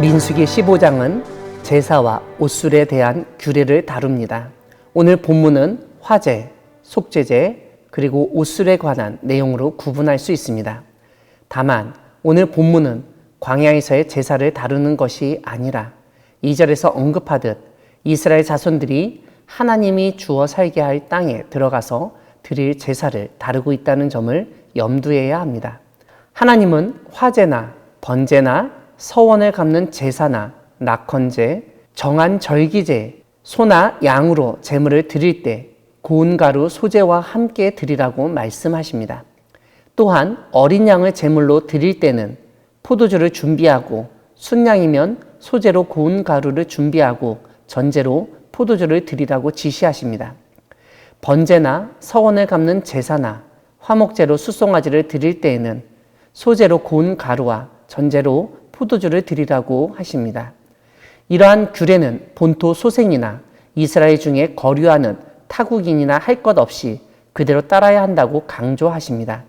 민수기 15장은 제사와 옷술에 대한 규례를 다룹니다. 오늘 본문은 화제, 속죄제, 그리고 옷술에 관한 내용으로 구분할 수 있습니다. 다만 오늘 본문은 광야에서의 제사를 다루는 것이 아니라 2절에서 언급하듯 이스라엘 자손들이 하나님이 주어 살게 할 땅에 들어가서 드릴 제사를 다루고 있다는 점을 염두해야 합니다. 하나님은 화제나 번제나 서원을 갚는 제사나 낙헌제, 정한 절기제, 소나 양으로 제물을 드릴 때 고운 가루 소제와 함께 드리라고 말씀하십니다. 또한 어린 양을 제물로 드릴 때는 포도주를 준비하고 순양이면 소제로 고운 가루를 준비하고 전제로 포도주를 드리라고 지시하십니다. 번제나 서원을 갚는 제사나 화목제로 숫송아지를 드릴 때에는 소제로 고운 가루와 전제로 포도주를 드리라고 하십니다. 이러한 규례는 본토 소생이나 이스라엘 중에 거류하는 타국인이나 할 것 없이 그대로 따라야 한다고 강조하십니다.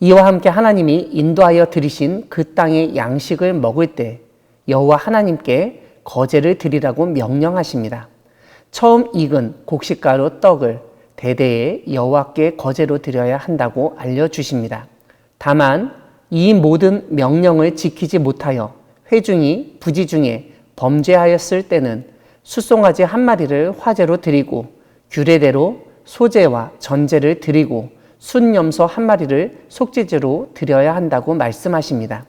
이와 함께 하나님이 인도하여 들이신 그 땅의 양식을 먹을 때 여호와 하나님께 거제를 드리라고 명령하십니다. 처음 익은 곡식가루 떡을 대대에 여호와께 거제로 드려야 한다고 알려주십니다. 다만 이 모든 명령을 지키지 못하여 회중이 부지 중에 범죄하였을 때는 숫송아지 한 마리를 화제로 드리고 규례대로 소제와 전제를 드리고 순염소 한 마리를 속죄제로 드려야 한다고 말씀하십니다.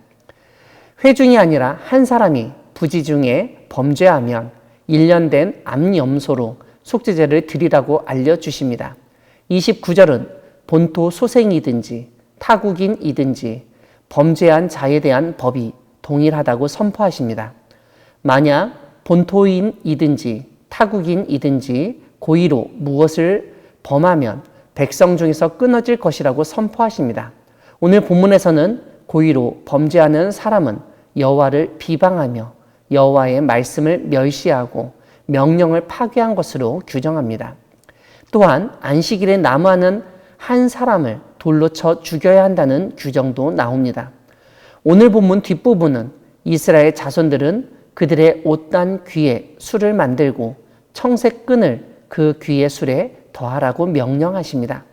회중이 아니라 한 사람이 부지 중에 범죄하면 1년 된 암염소로 속죄제를 드리라고 알려주십니다. 29절은 본토 소생이든지 타국인이든지 범죄한 자에 대한 법이 동일하다고 선포하십니다. 만약 본토인이든지 타국인이든지 고의로 무엇을 범하면 백성 중에서 끊어질 것이라고 선포하십니다. 오늘 본문에서는 고의로 범죄하는 사람은 여호와를 비방하며 여호와의 말씀을 멸시하고 명령을 파괴한 것으로 규정합니다. 또한 안식일에 남아하는 한 사람을 돌로 쳐 죽여야 한다는 규정도 나옵니다. 오늘 본문 뒷부분은 이스라엘 자손들은 그들의 옷단 귀에 술을 만들고 청색 끈을 그 귀의 술에 더하라고 명령하십니다.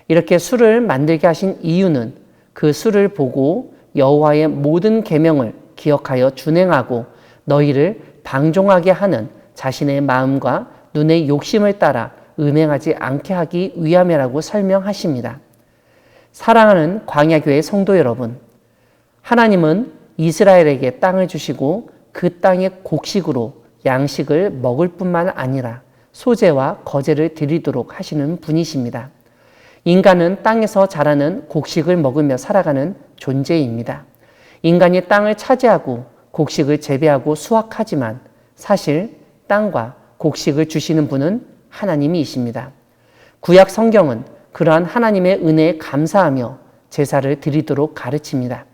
이렇게 술을 만들게 하신 이유는 그 술을 보고 여호와의 모든 계명을 기억하여 준행하고 너희를 방종하게 하는 자신의 마음과 눈의 욕심을 따라 음행하지 않게 하기 위함이라고 설명하십니다. 사랑하는 광야교회 성도 여러분, 하나님은 이스라엘에게 땅을 주시고 그 땅의 곡식으로 양식을 먹을 뿐만 아니라 소제와 거제를 드리도록 하시는 분이십니다. 인간은 땅에서 자라는 곡식을 먹으며 살아가는 존재입니다. 인간이 땅을 차지하고 곡식을 재배하고 수확하지만 사실 땅과 곡식을 주시는 분은 하나님이십니다. 구약 성경은 그러한 하나님의 은혜에 감사하며 제사를 드리도록 가르칩니다.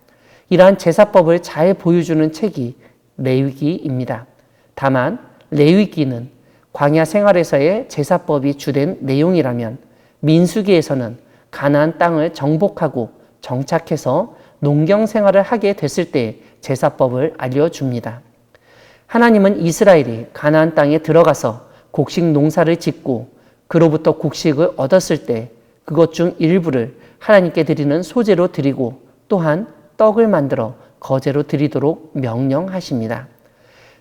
이러한 제사법을 잘 보여주는 책이 레위기입니다. 다만 레위기는 광야 생활에서의 제사법이 주된 내용이라면 민수기에서는 가나안 땅을 정복하고 정착해서 농경 생활을 하게 됐을 때 제사법을 알려줍니다. 하나님은 이스라엘이 가나안 땅에 들어가서 곡식 농사를 짓고 그로부터 곡식을 얻었을 때 그것 중 일부를 하나님께 드리는 소제로 드리고 또한 떡을 만들어 거제로 드리도록 명령하십니다.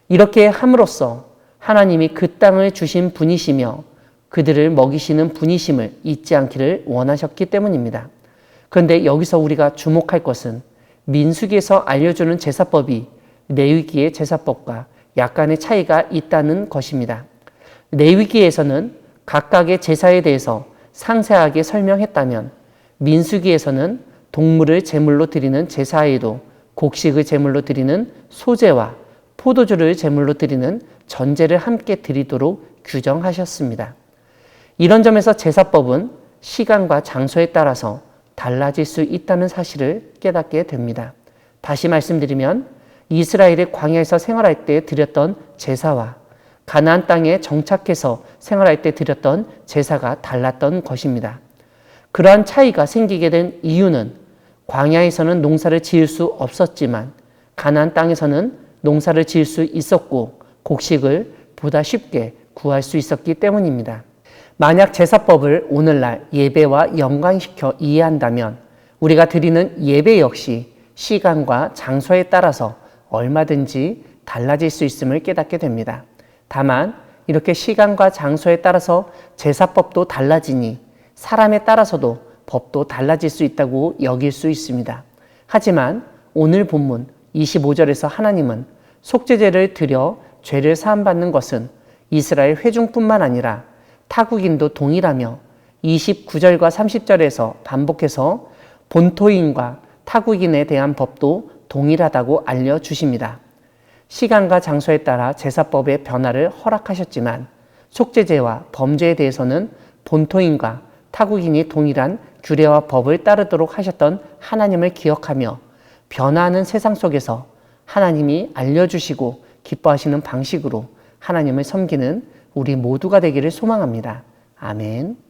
이렇게 함으로써 하나님이 그 땅을 주신 분이시며 그들을 먹이시는 분이심을 잊지 않기를 원하셨기 때문입니다. 그런데 여기서 우리가 주목할 것은 민수기에서 알려주는 제사법이 레위기의 제사법과 약간의 차이가 있다는 것입니다. 레위기에서는 각각의 제사에 대해서 상세하게 설명했다면 민수기에서는 동물을 제물로 드리는 제사에도 곡식을 제물로 드리는 소제와 포도주를 제물로 드리는 전제를 함께 드리도록 규정하셨습니다. 이런 점에서 제사법은 시간과 장소에 따라서 달라질 수 있다는 사실을 깨닫게 됩니다. 다시 말씀드리면 이스라엘의 광야에서 생활할 때 드렸던 제사와 가나안 땅에 정착해서 생활할 때 드렸던 제사가 달랐던 것입니다. 그러한 차이가 생기게 된 이유는 광야에서는 농사를 지을 수 없었지만 가나안 땅에서는 농사를 지을 수 있었고 곡식을 보다 쉽게 구할 수 있었기 때문입니다. 만약 제사법을 오늘날 예배와 연관시켜 이해한다면 우리가 드리는 예배 역시 시간과 장소에 따라서 얼마든지 달라질 수 있음을 깨닫게 됩니다. 다만 이렇게 시간과 장소에 따라서 제사법도 달라지니 사람에 따라서도 법도 달라질 수 있다고 여길 수 있습니다. 하지만 오늘 본문 25절에서 하나님은 속죄제를 드려 죄를 사함받는 것은 이스라엘 회중뿐만 아니라 타국인도 동일하며 29절과 30절에서 반복해서 본토인과 타국인에 대한 법도 동일하다고 알려주십니다. 시간과 장소에 따라 제사법의 변화를 허락하셨지만 속죄제와 범죄에 대해서는 본토인과 타국인이 동일한 규례와 법을 따르도록 하셨던 하나님을 기억하며 변화하는 세상 속에서 하나님이 알려주시고 기뻐하시는 방식으로 하나님을 섬기는 우리 모두가 되기를 소망합니다. 아멘.